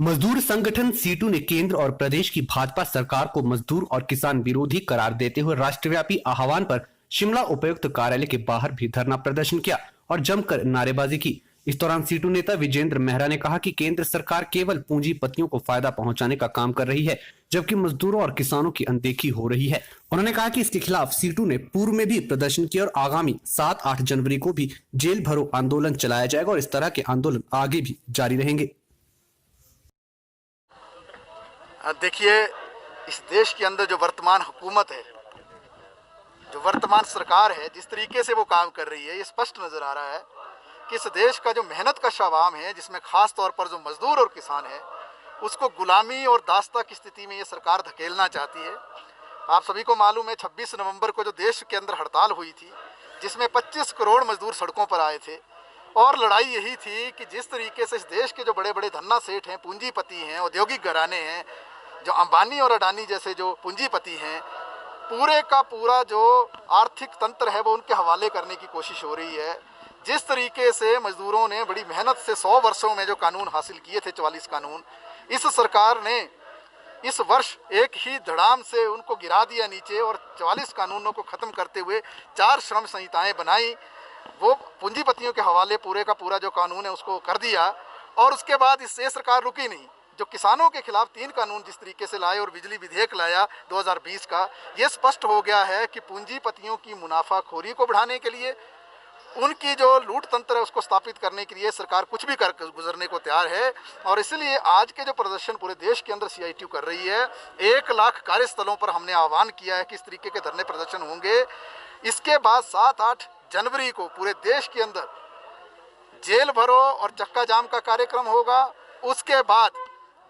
मजदूर संगठन सीटू ने केंद्र और प्रदेश की भाजपा सरकार को मजदूर और किसान विरोधी करार देते हुए राष्ट्रव्यापी आह्वान पर शिमला उपायुक्त कार्यालय के बाहर भी धरना प्रदर्शन किया और जमकर नारेबाजी की। इस दौरान सीटू नेता विजेंद्र मेहरा ने कहा कि केंद्र सरकार केवल पूंजीपतियों को फायदा पहुंचाने का काम कर रही है, जबकि मजदूरों और किसानों की अनदेखी हो रही है। उन्होंने कहा कि इसके खिलाफ सीटू ने पूर्व में भी प्रदर्शन किया और आगामी 7-8 जनवरी को भी जेल भरो आंदोलन चलाया जाएगा और इस तरह के आंदोलन आगे भी जारी रहेंगे। देखिए, इस देश के अंदर जो वर्तमान हुकूमत है, जो वर्तमान सरकार है, जिस तरीके से वो काम कर रही है, ये स्पष्ट नज़र आ रहा है कि इस देश का जो मेहनत कश आवाम है, जिसमें ख़ास तौर पर जो मजदूर और किसान है, उसको गुलामी और दास्ता की स्थिति में ये सरकार धकेलना चाहती है। आप सभी को मालूम है 26 नवंबर को जो देश के अंदर हड़ताल हुई थी, जिसमें 25 करोड़ मजदूर सड़कों पर आए थे, और लड़ाई यही थी कि जिस तरीके से इस देश के जो बड़े बड़े धन्ना सेठ हैं, पूंजीपति हैं, औद्योगिक घराने हैं, जो अंबानी और अडानी जैसे जो पूंजीपति हैं, पूरे का पूरा जो आर्थिक तंत्र है वो उनके हवाले करने की कोशिश हो रही है। जिस तरीके से मजदूरों ने बड़ी मेहनत से 100 वर्षों में जो कानून हासिल किए थे, 44 कानून, इस सरकार ने इस वर्ष एक ही धड़ाम से उनको गिरा दिया नीचे और 44 कानूनों को ख़त्म करते हुए 4 श्रम संहिताएं बनाई। वो पूंजीपतियों के हवाले पूरे का पूरा जो कानून है उसको कर दिया, और उसके बाद इससे सरकार रुकी नहीं। जो किसानों के खिलाफ 3 कानून जिस तरीके से लाए और बिजली विधेयक लाया 2020 का, ये स्पष्ट हो गया है कि पूंजीपतियों की मुनाफाखोरी को बढ़ाने के लिए, उनकी जो लूट तंत्र है उसको स्थापित करने के लिए सरकार कुछ भी कर गुजरने को तैयार है। और इसलिए आज के जो प्रदर्शन पूरे देश के अंदर CITU कर रही है, 1 लाख कार्यस्थलों पर हमने आह्वान किया है कि इस तरीके के धरने प्रदर्शन होंगे। इसके बाद 7-8 जनवरी को पूरे देश के अंदर जेल भरो और चक्का जाम का कार्यक्रम होगा। उसके बाद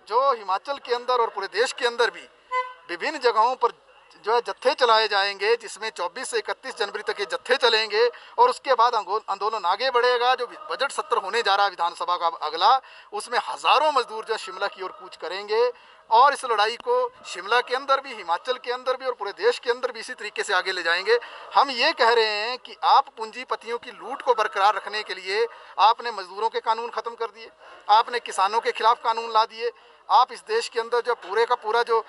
जो हिमाचल के अंदर और पूरे देश के अंदर भी विभिन्न जगहों पर जो है जत्थे चलाए जाएंगे, जिसमें 24 से 31 जनवरी तक ये जत्थे चलेंगे, और उसके बाद आंदोलन आगे बढ़ेगा। जो बजट सत्र होने जा रहा है विधानसभा का अगला, उसमें हज़ारों मजदूर जो शिमला की ओर कूच करेंगे, और इस लड़ाई को शिमला के अंदर भी, हिमाचल के अंदर भी और पूरे देश के अंदर भी इसी तरीके से आगे ले जाएंगे। हम ये कह रहे हैं कि आप पूंजीपतियों की लूट को बरकरार रखने के लिए आपने मजदूरों के कानून ख़त्म कर दिए, आपने किसानों के खिलाफ कानून ला दिए, आप इस देश के अंदर जो पूरे का पूरा जो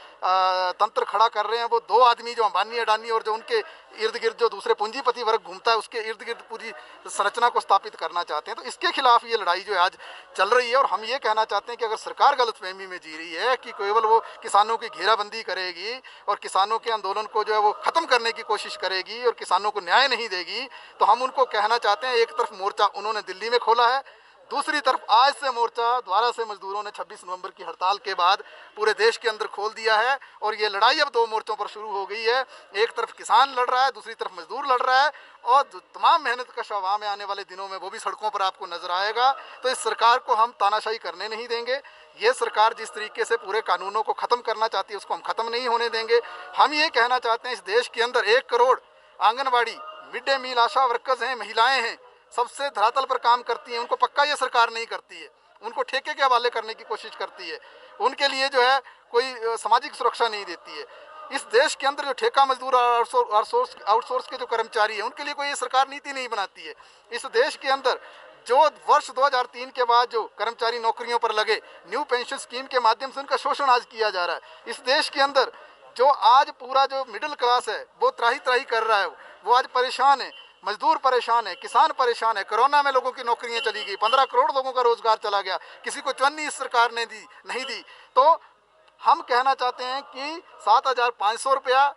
तंत्र खड़ा कर रहे हैं, वो 2 आदमी जो अंबानी अडानी और जो उनके इर्द गिर्द जो दूसरे पूंजीपति वर्ग घूमता है, उसके इर्द गिर्द पूरी संरचना को स्थापित करना चाहते हैं। तो इसके खिलाफ ये लड़ाई जो आज चल रही है, और हम ये कहना चाहते हैं कि अगर सरकार गलतफहमी में जी रही है कि केवल वो किसानों की घेराबंदी करेगी और किसानों के आंदोलन को जो है वो ख़त्म करने की कोशिश करेगी और किसानों को न्याय नहीं देगी, तो हम उनको कहना चाहते हैं, एक तरफ मोर्चा उन्होंने दिल्ली में खोला है, दूसरी तरफ आज से मोर्चा दोबारा से मजदूरों ने 26 नवंबर की हड़ताल के बाद पूरे देश के अंदर खोल दिया है, और ये लड़ाई अब 2 मोर्चों पर शुरू हो गई है। एक तरफ किसान लड़ रहा है, दूसरी तरफ मजदूर लड़ रहा है, और तमाम मेहनत कश आवाम में आने वाले दिनों में वो भी सड़कों पर आपको नजर आएगा। तो इस सरकार को हम तानाशाही करने नहीं देंगे। ये सरकार जिस तरीके से पूरे कानूनों को ख़त्म करना चाहती है, उसको हम ख़त्म नहीं होने देंगे। हम ये कहना चाहते हैं, इस देश के अंदर 1 crore anganwadi, mid day meal ASHA workers हैं, महिलाएँ हैं, सबसे धरातल पर काम करती हैं, उनको पक्का ये सरकार नहीं करती है, उनको ठेके के हवाले करने की कोशिश करती है, उनके लिए जो है कोई सामाजिक सुरक्षा नहीं देती है। इस देश के अंदर जो ठेका मजदूर और आउटसोर्स के जो कर्मचारी हैं, उनके लिए कोई ये सरकार नीति नहीं बनाती है। इस देश के अंदर जो वर्ष 2003 के बाद जो कर्मचारी नौकरियों पर लगे, न्यू पेंशन स्कीम के माध्यम से उनका शोषण आज किया जा रहा है। इस देश के अंदर जो आज पूरा जो मिडिल क्लास है वो त्राही त्राही कर रहा है, वो आज परेशान है, मजदूर परेशान है, किसान परेशान है। कोरोना में लोगों की नौकरियां चली गई, 15 करोड़ लोगों का रोजगार चला गया, किसी को चवन्नी इस सरकार ने नहीं दी। तो हम कहना चाहते हैं कि 7,500 रुपया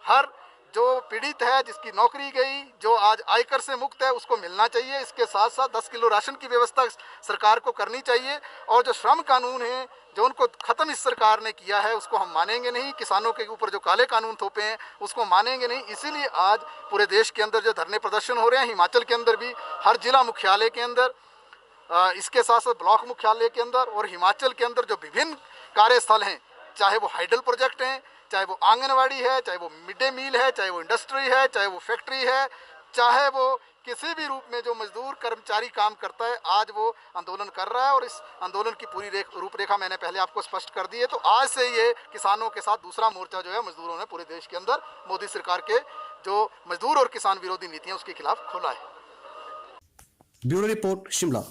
हर जो पीड़ित है, जिसकी नौकरी गई, जो आज आयकर से मुक्त है, उसको मिलना चाहिए। इसके साथ साथ 10 किलो राशन की व्यवस्था सरकार को करनी चाहिए, और जो श्रम कानून है जो उनको ख़त्म इस सरकार ने किया है, उसको हम मानेंगे नहीं। किसानों के ऊपर जो काले कानून थोपे हैं उसको मानेंगे नहीं। इसीलिए आज पूरे देश के अंदर जो धरने प्रदर्शन हो रहे हैं, हिमाचल के अंदर भी हर जिला मुख्यालय के अंदर, इसके साथ साथ ब्लॉक मुख्यालय के अंदर और हिमाचल के अंदर जो विभिन्न कार्यस्थल हैं, चाहे वो हाइडल प्रोजेक्ट हैं, चाहे वो आंगनवाड़ी है, चाहे वो मिड डे मील है, चाहे वो इंडस्ट्री है, चाहे वो फैक्ट्री है, चाहे वो किसी भी रूप में जो मजदूर कर्मचारी काम करता है, आज वो आंदोलन कर रहा है। और इस आंदोलन की पूरी रूपरेखा मैंने पहले आपको स्पष्ट कर दी है। तो आज से ये किसानों के साथ दूसरा मोर्चा जो है मजदूरों ने पूरे देश के अंदर मोदी सरकार के जो मजदूर और किसान विरोधी नीतियां उसके खिलाफ खोला है। Bureau report, Shimla.